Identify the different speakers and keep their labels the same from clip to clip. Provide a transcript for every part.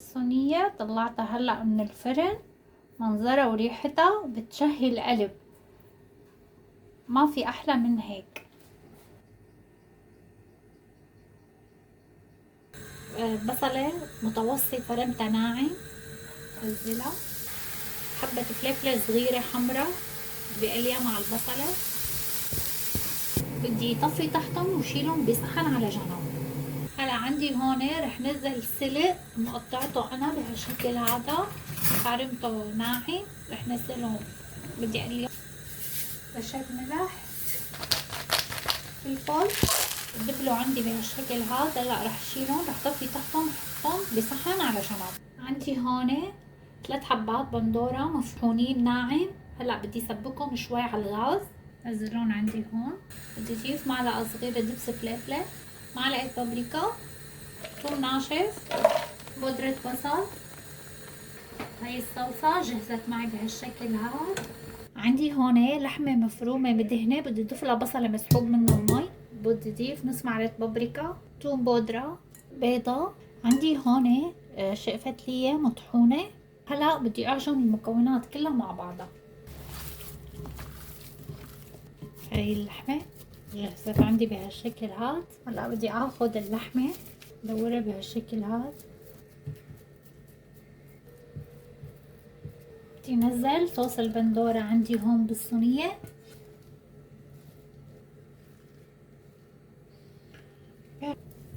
Speaker 1: الصينية طلعتها هلأ من الفرن. منظرها وريحتها بتشهي القلب، ما في أحلى من هيك. بصلة متوسط فرمتها ناعم، نزلها. حبة فلفلة صغيرة حمراء بقليها مع البصلة. بدي طفي تحتهم وشيلهم بصحن على جنب. هلا عندي هون رح نزل سلق مقطعته انا بهالشكل هذا، فرمته ناعم. رح نزلهم، بدي اقليهم رشة ملح، فلفل، الدبلو عندي بهالشكل هذا. هلا رح شيلهم، رح طفي تحتهم احطهم بصحن على جنب. عندي هون 3 حبات بندورة مفحونين ناعم. هلا بدي سبكهم شوي على الغاز، نزلهم عندي هون. بدي اضيف معلقة صغيرة دبس فلفلة، معلقة بابريكا، ثوم ناشف، بودرة بصل. هاي الصلصة جهزت معي بهالشكل هذا. عندي هون لحمة مفرومة مدهنة، بدي اضيف لها بصلة مسحوب منه المي. بدي اضيف نص معلقة بابريكا، ثوم بودرة، بيضة. عندي هون شقفة ليا مطحونة. هلا بدي اعجن المكونات كلها مع بعضها. هاي اللحمة جهزت عندي بهالشكل هاد. هلا بدي اخذ اللحمة دورها بهالشكل هاد. بدي نزل صوص البندورة عندي هون بالصينية.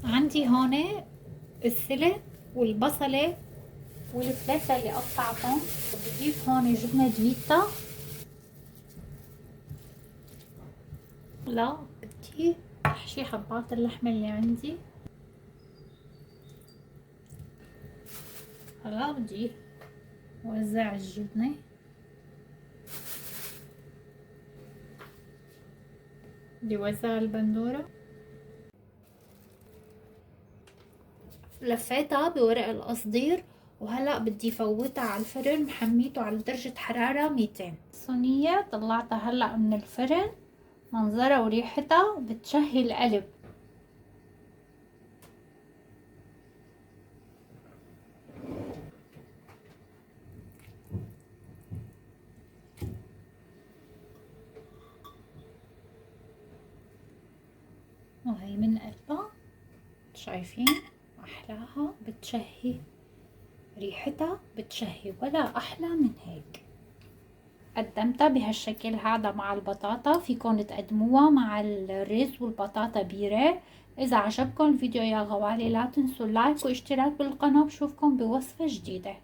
Speaker 1: عندي هون السلق والبصلة والفلفل اللي قطعتهم. بدي اضيف هون جبنة فيتا. لا بدي احشي حبات اللحمة اللي عندي. هلا بدي وزع الجبنة. بدي وزع البندورة. لفيتها بورق القصدير، وهلا بدي فوتها على الفرن. محميته على درجة حرارة 200. الصينية طلعتها هلا من الفرن. منظرها وريحتها بتشهي القلب. وهي من قلبها شايفين احلاها، بتشهي ريحتها، بتشهي ولا احلى من هيك. قدمتها بهالشكل هذا مع البطاطا. فيكن تقدموها مع الرز والبطاطا بيرة. اذا عجبكم الفيديو يا غوالي لا تنسوا اللايك واشتراك بالقناة. بشوفكم بوصفة جديدة.